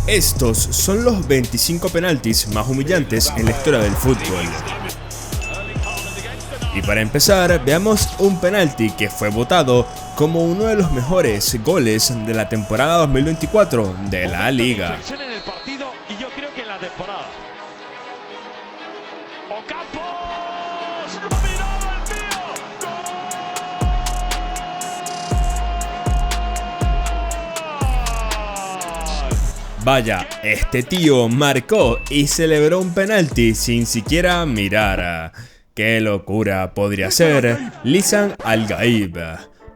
Estos son los 25 penaltis más humillantes en la historia del fútbol. Y para empezar, veamos un penalti que fue votado como uno de los mejores goles de la temporada 2024 de la Liga. Vaya, este tío marcó y celebró un penalti sin siquiera mirar. ¡Qué locura podría ser Lisan Al-Gaib!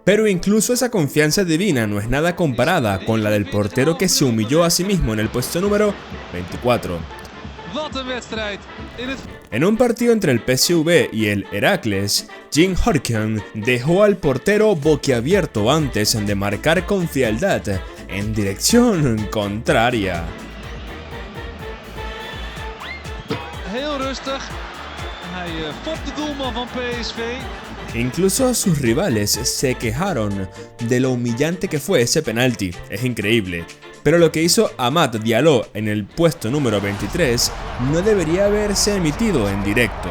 Pero incluso esa confianza divina no es nada comparada con la del portero que se humilló a sí mismo en el puesto número 24. En un partido entre el PSV y el Heracles, Jim Horken dejó al portero boquiabierto antes de marcar con frialdad en dirección contraria. Incluso sus rivales se quejaron de lo humillante que fue ese penalti. Es increíble. Pero lo que hizo Amad Diallo en el puesto número 23 no debería haberse emitido en directo.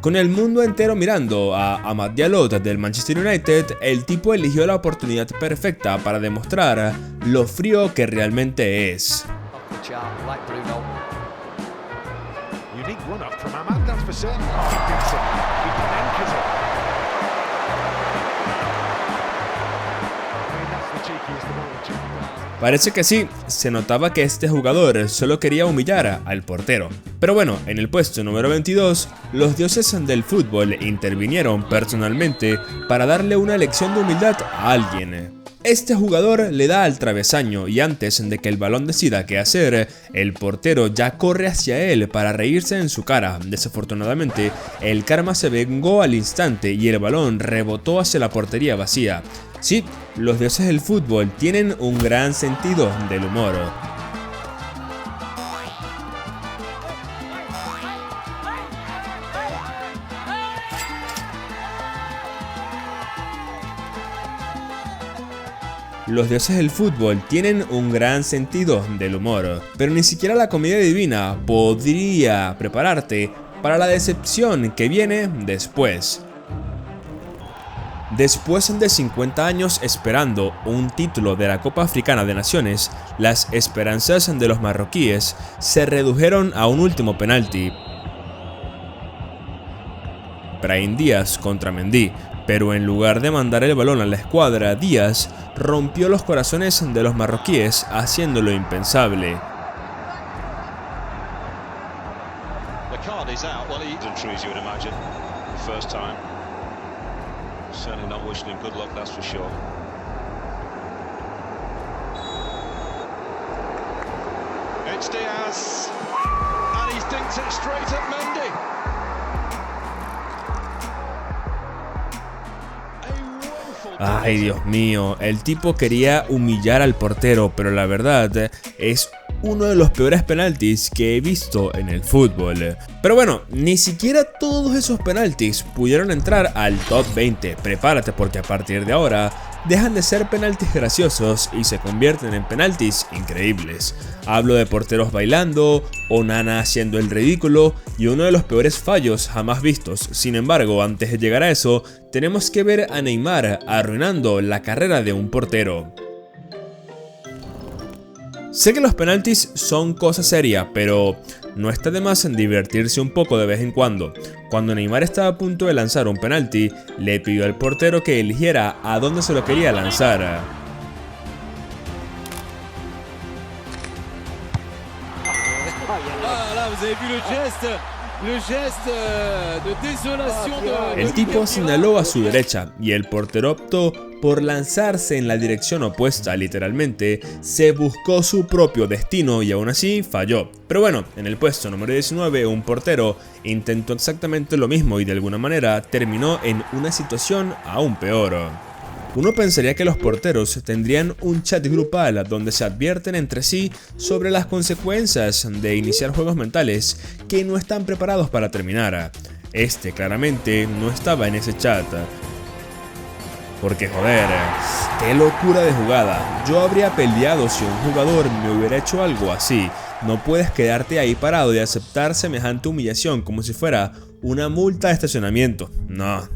Con el mundo entero mirando a Amad Diallo del Manchester United, el tipo eligió la oportunidad perfecta para demostrar lo frío que realmente es. Parece que sí, se notaba que este jugador solo quería humillar al portero. Pero bueno, en el puesto número 22, los dioses del fútbol intervinieron personalmente para darle una lección de humildad a alguien. Este jugador le da al travesaño y antes de que el balón decida qué hacer, el portero ya corre hacia él para reírse en su cara. Desafortunadamente, el karma se vengó al instante y el balón rebotó hacia la portería vacía. Sí, los dioses del fútbol tienen un gran sentido del humor. Los dioses del fútbol tienen un gran sentido del humor, pero ni siquiera la comedia divina podría prepararte para la decepción que viene después. Después de 50 años esperando un título de la Copa Africana de Naciones, las esperanzas de los marroquíes se redujeron a un último penalti. Brahim Díaz contra Mendy, pero en lugar de mandar el balón a la escuadra, Díaz rompió los corazones de los marroquíes haciéndolo impensable. Certainly not wishing him good luck, that's for sure. It's Diaz, and he thinks it straight at Mendy. Ay, Dios mío, el tipo quería humillar al portero, pero la verdad es uno de los peores penaltis que he visto en el fútbol. Pero bueno, ni siquiera todos esos penaltis pudieron entrar al top 20. Prepárate porque a partir de ahora dejan de ser penaltis graciosos y se convierten en penaltis increíbles. Hablo de porteros bailando, Onana haciendo el ridículo y uno de los peores fallos jamás vistos. Sin embargo, antes de llegar a eso, tenemos que ver a Neymar arruinando la carrera de un portero. Sé que los penaltis son cosa seria, pero no está de más en divertirse un poco de vez en cuando. Cuando Neymar estaba a punto de lanzar un penalti, le pidió al portero que eligiera a dónde se lo quería lanzar. El tipo señaló a su derecha y el portero optó por lanzarse en la dirección opuesta. Literalmente se buscó su propio destino y aún así falló. Pero bueno, en el puesto número 19 un portero intentó exactamente lo mismo y de alguna manera terminó en una situación aún peor. Uno pensaría que los porteros tendrían un chat grupal donde se advierten entre sí sobre las consecuencias de iniciar juegos mentales que no están preparados para terminar. Este claramente no estava en ese chat. Porque joder, qué locura de jugada. Yo habría peleado si un jugador me hubiera hecho algo así. No puedes quedarte ahí parado y aceptar semejante humillación como si fuera una multa de estacionamiento. No.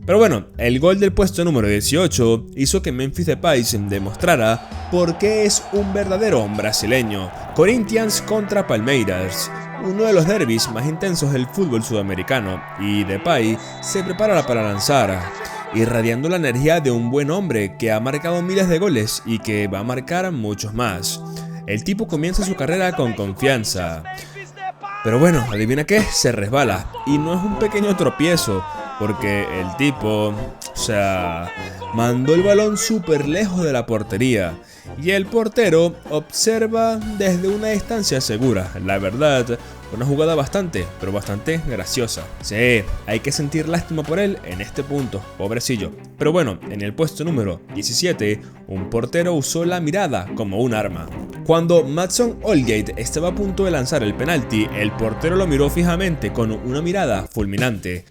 Pero bueno, el gol del puesto número 18 hizo que Memphis Depay demostrara por qué es un verdadero brasileño. Corinthians contra Palmeiras, uno de los derbis más intensos del fútbol sudamericano, y Depay se prepara para lanzar, irradiando la energía de un buen hombre que ha marcado miles de goles y que va a marcar muchos más. El tipo comienza su carrera con confianza. Pero bueno, adivina qué, se resbala. Y no es un pequeño tropiezo, porque el tipo, mandó el balón súper lejos de la portería. Y el portero observa desde una distancia segura. La verdad, una jugada bastante graciosa. Sí, hay que sentir lástima por él en este punto, pobrecillo. Pero bueno, en el puesto número 17, un portero usó la mirada como un arma. Cuando Maatson Holgate estaba a punto de lanzar el penalti, el portero lo miró fijamente con una mirada fulminante.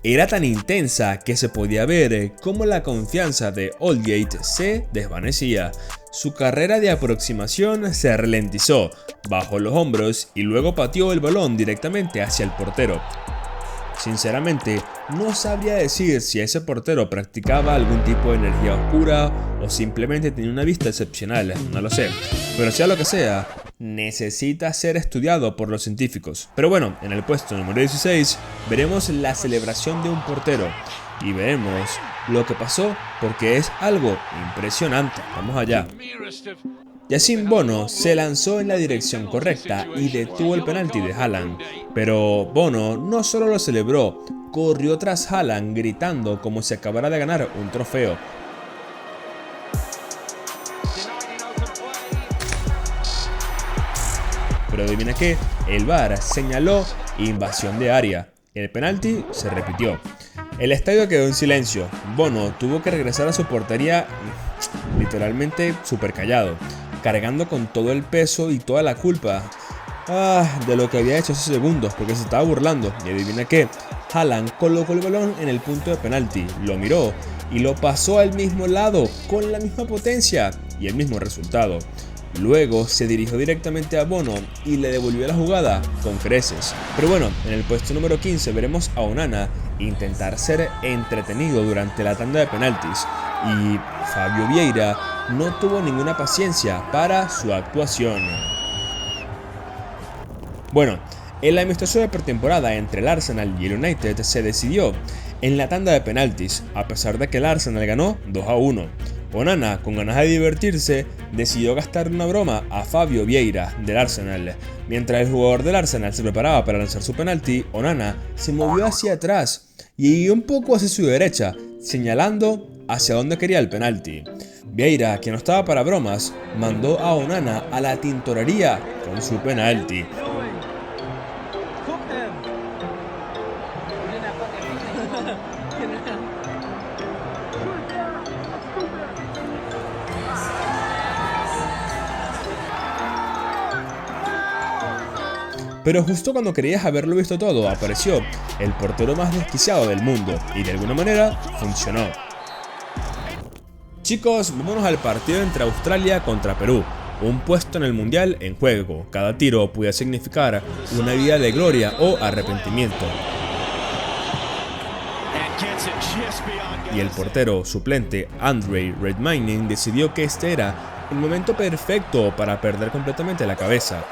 Era tan intensa que se podía ver cómo la confianza de Holgate se desvanecía. Su carrera de aproximación se ralentizó, bajó los hombros y luego pateó el balón directamente hacia el portero. Sinceramente, no sabría decir si ese portero practicaba algún tipo de energía oscura o simplemente tenía una vista excepcional, no lo sé. Pero sea lo que sea, necesita ser estudiado por los científicos. Pero bueno, en el puesto número 16 veremos la celebración de un portero y veremos lo que pasó porque es algo impresionante. Vamos allá. Yacine Bono se lanzó en la dirección correcta y detuvo el penalti de Haaland, pero Bono no solo lo celebró, corrió tras Haaland gritando como si acabara de ganar un trofeo. Pero adivina qué, el VAR señaló invasión de área. El penalti se repitió. El estadio quedó en silencio. Bono tuvo que regresar a su portería literalmente súper callado, cargando con todo el peso y toda la culpa de lo que había hecho hace segundos, porque se estaba burlando. Y adivina qué, Haaland colocó el balón en el punto de penalti, lo miró y lo pasó al mismo lado con la misma potencia y el mismo resultado. Luego se dirigió directamente a Bono y le devolvió la jugada con creces. Pero bueno, en el puesto número 15 veremos a Onana intentar ser entretenido durante la tanda de penaltis y Fabio Vieira no tuvo ninguna paciencia para su actuación. Bueno, el amistoso de pretemporada entre el Arsenal y el United se decidió en la tanda de penaltis, a pesar de que el Arsenal ganó 2-1. Onana, con ganas de divertirse, decidió gastar una broma a Fabio Vieira del Arsenal. Mientras el jugador del Arsenal se preparaba para lanzar su penalti, Onana se movió hacia atrás y un poco hacia su derecha, señalando hacia dónde quería el penalti. Vieira, que no estaba para bromas, mandó a Onana a la tintorería con su penalti. Pero justo cuando creías haberlo visto todo, apareció el portero más desquiciado del mundo y de alguna manera funcionó. Chicos, vámonos al partido entre Australia contra Perú. Un puesto en el mundial en juego. Cada tiro podía significar una vida de gloria o arrepentimiento. Y el portero suplente Andre Redmayne decidió que este era el momento perfecto para perder completamente la cabeza.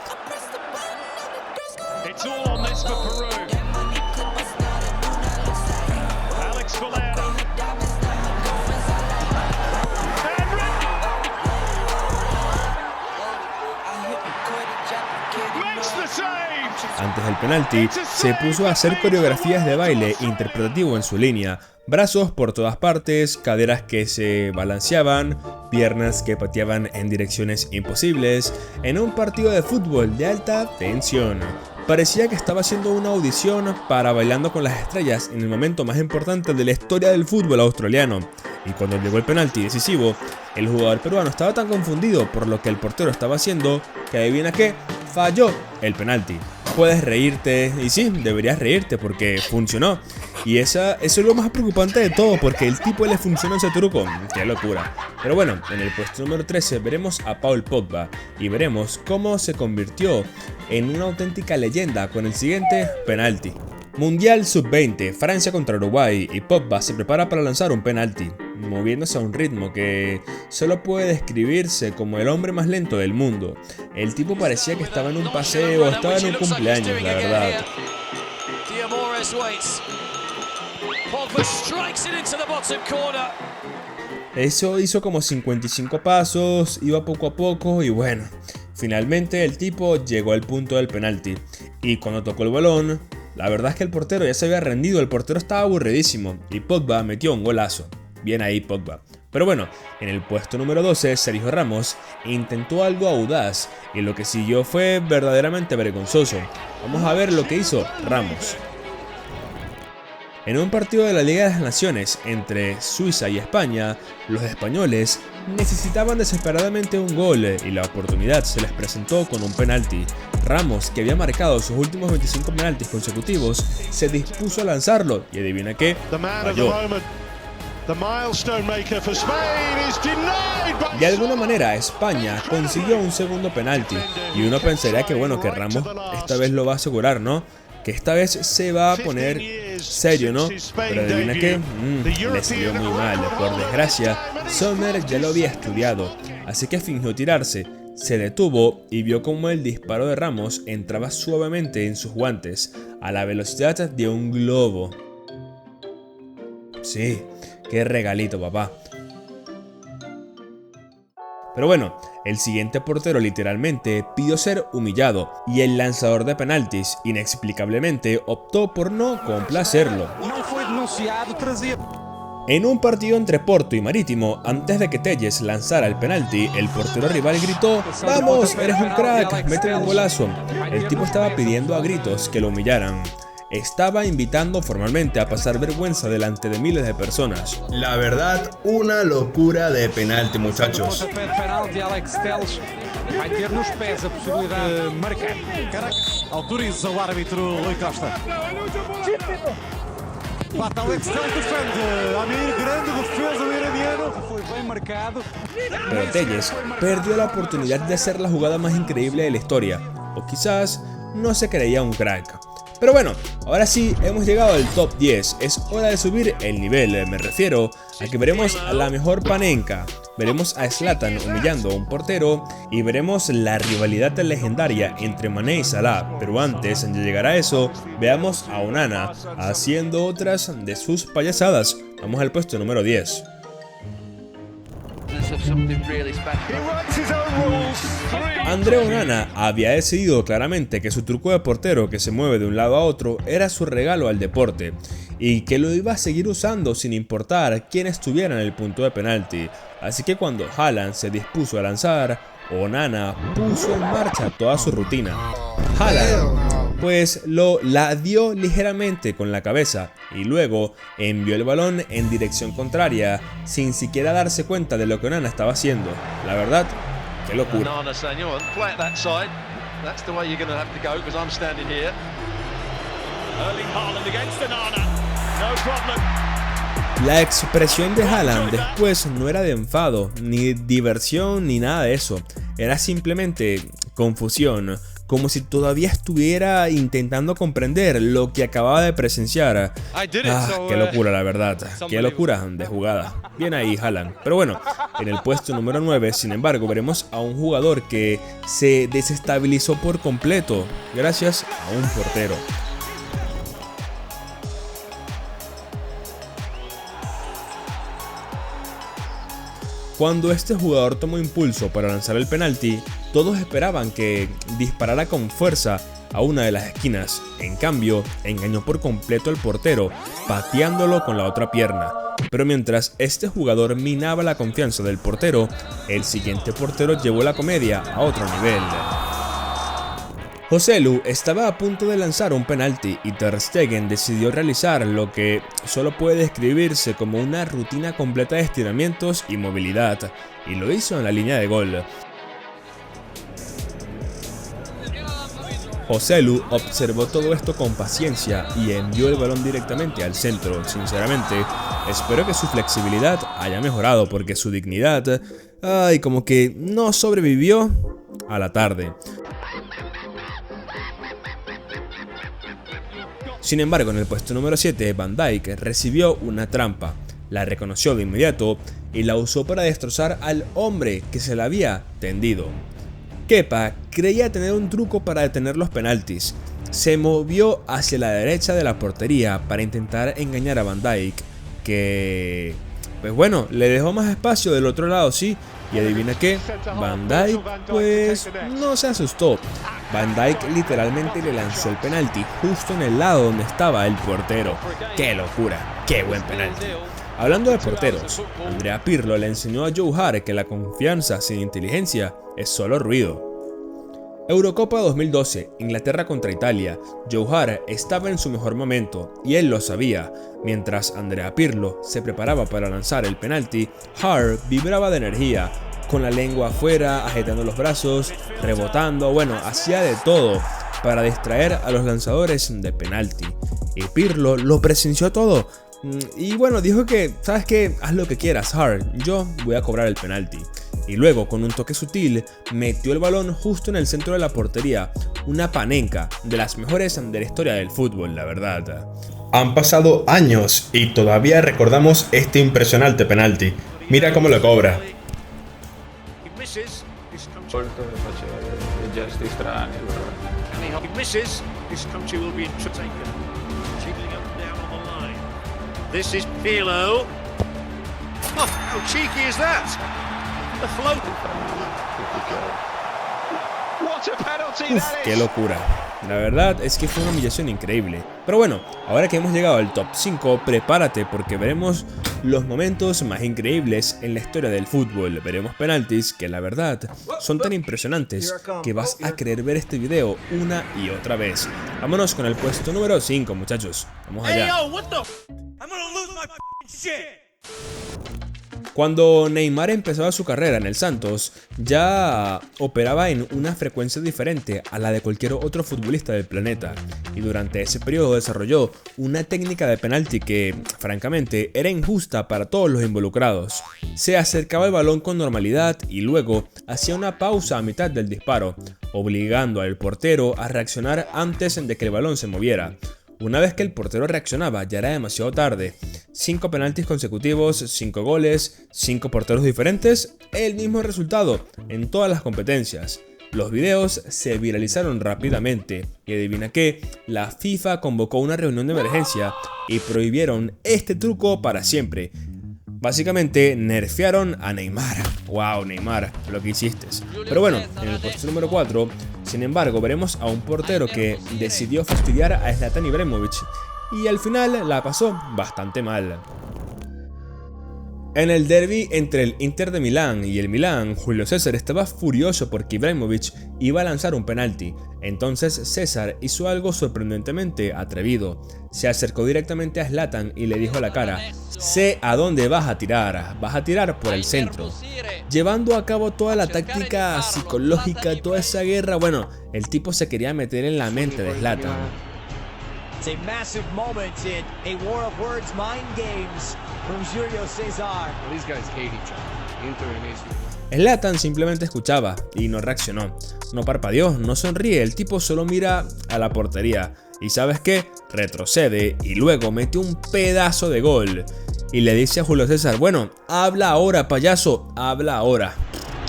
Antes del penalti, se puso a hacer coreografías de baile interpretativo en su línea, brazos por todas partes, caderas que se balanceaban, piernas que pateaban en direcciones imposibles, en un partido de fútbol de alta tensión. Parecía que estaba haciendo una audición para Bailando con las Estrellas en el momento más importante de la historia del fútbol australiano. Y cuando llegó el penalti decisivo, el jugador peruano estaba tan confundido por lo que el portero estaba haciendo que adivina qué, falló el penalti. puedes reírte, y sí, deberías reírte porque funcionó. Y eso es lo más preocupante de todo, porque el tipo le funcionó ese truco. ¡Qué locura! Pero bueno, en el puesto número 13 veremos a Paul Pogba y veremos cómo se convirtió en una auténtica leyenda con el siguiente penalti. Mundial Sub-20, Francia contra Uruguay, y Pogba se prepara para lanzar un penalti, moviéndose a un ritmo que solo puede describirse como el hombre más lento del mundo. El tipo parecía que estaba en un paseo, estaba en un cumpleaños, la verdad. Eso hizo como 55 pasos, iba poco a poco y bueno, finalmente el tipo llegó al punto del penalti. Y cuando tocó el balón, la verdad es que el portero ya se había rendido, el portero estaba aburridísimo y Pogba metió un golazo. Bien ahí Pogba. Pero bueno, en el puesto número 12, Sergio Ramos intentó algo audaz y lo que siguió fue verdaderamente vergonzoso. Vamos a ver lo que hizo Ramos. En un partido de la Liga de las Naciones entre Suiza y España, los españoles necesitaban desesperadamente un gol y la oportunidad se les presentó con un penalti. Ramos, que había marcado sus últimos 25 penaltis consecutivos, se dispuso a lanzarlo y adivina qué, falló. De alguna manera España consiguió un segundo penalti y uno pensaría que bueno, que Ramos esta vez lo va a asegurar, ¿no? Que esta vez se va a poner serio, ¿no? Pero adivina que le salió muy mal. Por desgracia, Sommer ya lo había estudiado, así que fingió tirarse, se detuvo y vio cómo el disparo de Ramos entraba suavemente en sus guantes, a la velocidad de un globo. Sí, qué regalito, papá. Pero bueno, el siguiente portero literalmente pidió ser humillado y el lanzador de penaltis inexplicablemente optó por no complacerlo. En un partido entre Porto y Marítimo, antes de que Telles lanzara el penalti, el portero rival gritó: ¡Vamos, eres un crack, mete un golazo! El tipo estaba pidiendo a gritos que lo humillaran. Estaba invitando formalmente a pasar vergüenza delante de miles de personas. La verdad, una locura de penalti, muchachos. Pero Telles perdió la oportunidad de hacer la jugada más increíble de la historia, o quizás no se creía un crack. Pero bueno, ahora sí hemos llegado al top 10, es hora de subir el nivel, me refiero a que veremos a la mejor Panenka, veremos a Zlatan humillando a un portero y veremos la rivalidad legendaria entre Mané y Salah, pero antes de llegar a eso, veamos a Onana haciendo otras de sus payasadas. Vamos al puesto número 10. André Onana había decidido claramente que su truco de portero que se mueve de un lado a otro era su regalo al deporte y que lo iba a seguir usando sin importar quién estuviera en el punto de penalti. Así que cuando Haaland se dispuso a lanzar, Onana puso en marcha toda su rutina. Haaland pues la dio ligeramente con la cabeza y luego envió el balón en dirección contraria sin siquiera darse cuenta de lo que Onana estaba haciendo. La verdad, qué locura. La expresión de Haaland después no era de enfado, ni de ni nada de eso. Era simplemente confusión, como si todavía estuviera intentando comprender lo que acababa de presenciar. Qué locura, la verdad. Qué locura de jugada. Bien ahí, Haaland. Pero bueno, en el puesto número 9, sin embargo, veremos a un jugador que se desestabilizó por completo gracias a un portero. Cuando este jugador tomó impulso para lanzar el penalti, todos esperaban que disparara con fuerza a una de las esquinas. En cambio, engañó por completo al portero, pateándolo con la otra pierna. Pero mientras este jugador minaba la confianza del portero, el siguiente portero llevó la comedia a otro nivel. Joselu estaba a punto de lanzar un penalti y Ter Stegen decidió realizar lo que solo puede describirse como una rutina completa de estiramientos y movilidad, y lo hizo en la línea de gol. Joselu observó todo esto con paciencia y envió el balón directamente al centro. Sinceramente, espero que su flexibilidad haya mejorado porque su dignidad, como que no sobrevivió a la tarde. Sin embargo, en el puesto número 7, Van Dijk recibió una trampa, la reconoció de inmediato y la usó para destrozar al hombre que se la había tendido. Kepa creía tener un truco para detener los penaltis. Se movió hacia la derecha de la portería para intentar engañar a Van Dijk, que, pues bueno, le dejó más espacio del otro lado, sí. Y adivina qué, Van Dijk pues no se asustó. Van Dijk literalmente le lanzó el penalti justo en el lado donde estaba el portero. ¡Qué locura! ¡Qué buen penalti! Hablando de porteros, Andrea Pirlo le enseñó a Joe Hart que la confianza sin inteligencia es solo ruido. Eurocopa 2012, Inglaterra contra Italia. Joe Hart estaba en su mejor momento y él lo sabía. Mientras Andrea Pirlo se preparaba para lanzar el penalti, Hart vibraba de energía, con la lengua afuera, agitando los brazos, rebotando, bueno, hacía de todo para distraer a los lanzadores de penalti. Y Pirlo lo presenció todo. Y bueno, dijo que, ¿sabes qué? Haz lo que quieras, Hart, yo voy a cobrar el penalti. Y luego, con un toque sutil, metió el balón justo en el centro de la portería. Una panenca, de las mejores de la historia del fútbol, la verdad. Han pasado años y todavía recordamos este impresionante penalti. Mira cómo lo cobra. This is Pirlo. Oh, how cheeky is that? The float. What a penalty that ¡Qué is! locura! La verdad es que fue una humillación increíble. Pero bueno, ahora que hemos llegado al top 5, prepárate porque veremos los momentos más increíbles en la historia del fútbol. Veremos penaltis que la verdad son tan impresionantes que vas a querer ver este video una y otra vez. Vámonos con el puesto número 5, muchachos. Vamos allá. Cuando Neymar empezaba su carrera en el Santos, ya operaba en una frecuencia diferente a la de cualquier otro futbolista del planeta, y durante ese periodo desarrolló una técnica de penalti que, francamente, era injusta para todos los involucrados. Se acercaba al balón con normalidad y luego hacía una pausa a mitad del disparo, obligando al portero a reaccionar antes de que el balón se moviera. Una vez que el portero reaccionaba ya era demasiado tarde. 5 penaltis consecutivos, 5 goles, 5 porteros diferentes, el mismo resultado en todas las competencias. Los videos se viralizaron rápidamente y adivina qué, la FIFA convocó una reunión de emergencia y prohibieron este truco para siempre. Básicamente nerfearon a Neymar. Wow, Neymar, lo que hiciste. Pero bueno, en el puesto número 4, sin embargo, veremos a un portero que decidió fastidiar a Zlatan Ibrahimovic y al final la pasó bastante mal. En el derbi entre el Inter de Milán y el Milán, Julio César estaba furioso porque Ibrahimovic iba a lanzar un penalti. Entonces César hizo algo sorprendentemente atrevido. Se acercó directamente a Zlatan y le dijo a la cara: sé a dónde vas a tirar por el centro. Llevando a cabo toda la táctica psicológica, toda esa guerra, bueno, el tipo se quería meter en la mente de Zlatan. It's a massive moment in a war of words, mind games from Julio César. These guys hate each other. Inter and AC. Zlatan simplemente escuchaba y no reaccionó. No parpadeó, no sonríe, el tipo solo mira a la portería. Y ¿sabes qué? Retrocede y luego mete un pedazo de gol. Y le dice a Julio César: bueno, habla ahora, payaso, habla ahora.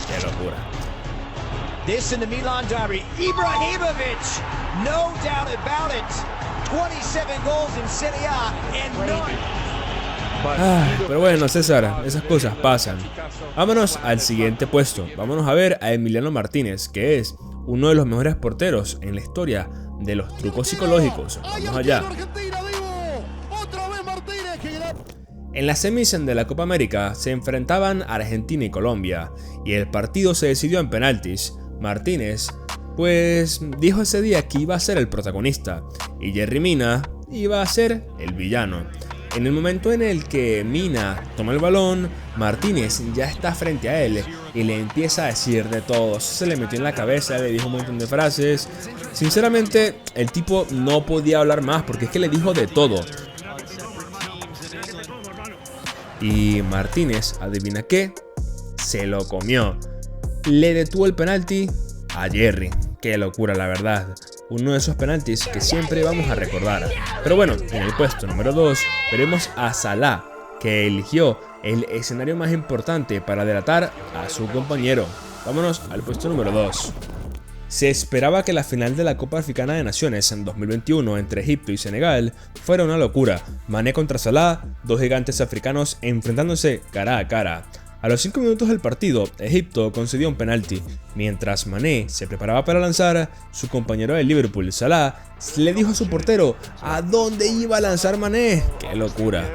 ¡Qué locura! This in the Milan derby, Ibrahimovic, no doubt about it. 27 goals in Serie A and none. Pero bueno, César, esas cosas pasan. Vámonos al siguiente puesto. Vámonos a ver a Emiliano Martínez, que es uno de los mejores porteros en la historia de los trucos psicológicos. Vamos allá. En las semis de la Copa América se enfrentaban Argentina y Colombia, y el partido se decidió en penaltis. Martínez pues dijo ese día que iba a ser el protagonista y Jerry Mina iba a ser el villano. En el momento en el que Mina toma el balón, Martínez ya está frente a él y le empieza a decir de todo. Se le metió en la cabeza, le dijo un montón de frases. Sinceramente, el tipo no podía hablar más porque es que le dijo de todo. Y Martínez, ¿adivina qué? Se lo comió. Le detuvo el penalti a Jerry. Qué locura, la verdad. Uno de esos penaltis que siempre vamos a recordar. Pero bueno, en el puesto número 2 veremos a Salah, que eligió el escenario más importante para delatar a su compañero. Vámonos al puesto número 2. Se esperaba que la final de la Copa Africana de Naciones en 2021 entre Egipto y Senegal fuera una locura. Mané contra Salah, dos gigantes africanos enfrentándose cara a cara. A los 5 minutos del partido, Egipto concedió un penalti. Mientras Mané se preparaba para lanzar, su compañero de Liverpool, Salah, le dijo a su portero a dónde iba a lanzar Mané. ¡Qué locura!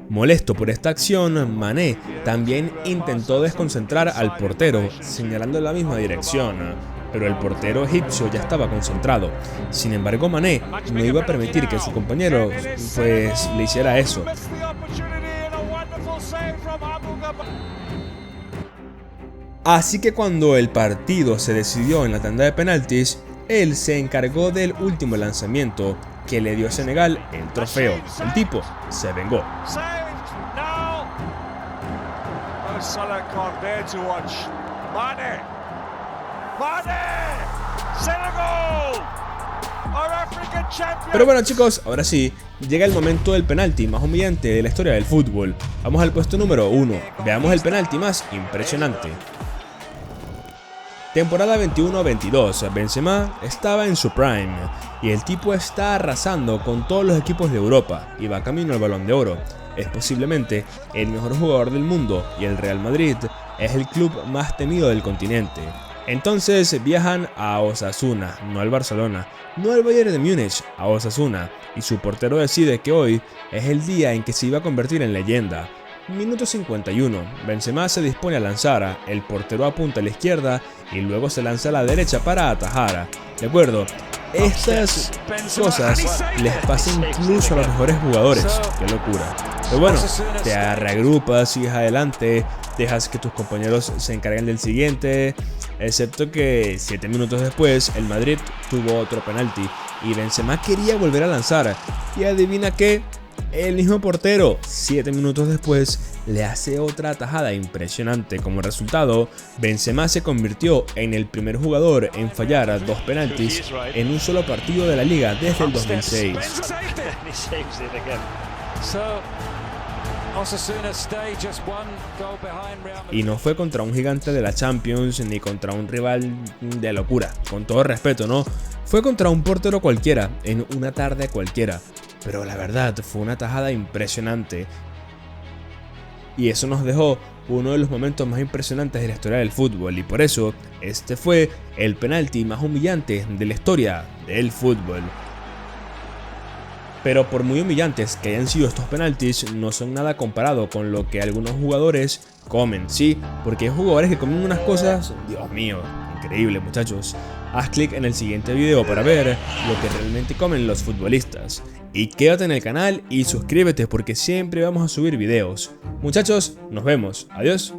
Molesto por esta acción, Mané también intentó desconcentrar al portero, señalando en la misma dirección. Pero el portero egipcio ya estaba concentrado. Sin embargo, Mané no iba a permitir que su compañero le hiciera eso. Así que cuando el partido se decidió en la tanda de penaltis, él se encargó del último lanzamiento que le dio a Senegal el trofeo. El tipo se vengó. Pero bueno, chicos, ahora sí, llega el momento del penalti más humillante de la historia del fútbol. Vamos al puesto número 1. Veamos el penalti más impresionante. Temporada 21-22, Benzema estaba en su prime y el tipo está arrasando con todos los equipos de Europa y va camino al Balón de Oro. Es posiblemente el mejor jugador del mundo y el Real Madrid es el club más temido del continente. Entonces viajan a Osasuna, no al Barcelona, no al Bayern de Múnich, a Osasuna, y su portero decide que hoy es el día en que se iba a convertir en leyenda. Minuto 51, Benzema se dispone a lanzar, el portero apunta a la izquierda y luego se lanza a la derecha para atajar. De acuerdo, estas cosas les pasan incluso a los mejores jugadores, qué locura. Pero bueno, te reagrupas, sigues adelante, dejas que tus compañeros se encarguen del siguiente, excepto que 7 minutos después el Madrid tuvo otro penalti y Benzema quería volver a lanzar y adivina qué. El mismo portero, 7 minutos después, le hace otra atajada impresionante. Como resultado, Benzema se convirtió en el primer jugador en fallar 2 penaltis en un solo partido de la liga desde el 2006. Y no fue contra un gigante de la Champions ni contra un rival de locura, con todo respeto, ¿no? Fue contra un portero cualquiera, en una tarde cualquiera. Pero la verdad fue una tajada impresionante. Y eso nos dejó uno de los momentos más impresionantes de la historia del fútbol. Y por eso este fue el penalti más humillante de la historia del fútbol. Pero por muy humillantes que hayan sido estos penaltis, no son nada comparado con lo que algunos jugadores comen, ¿sí? Porque hay jugadores que comen unas cosas, Dios mío, increíble, muchachos. Haz clic en el siguiente video para ver lo que realmente comen los futbolistas. Y quédate en el canal y suscríbete porque siempre vamos a subir videos. Muchachos, nos vemos. Adiós.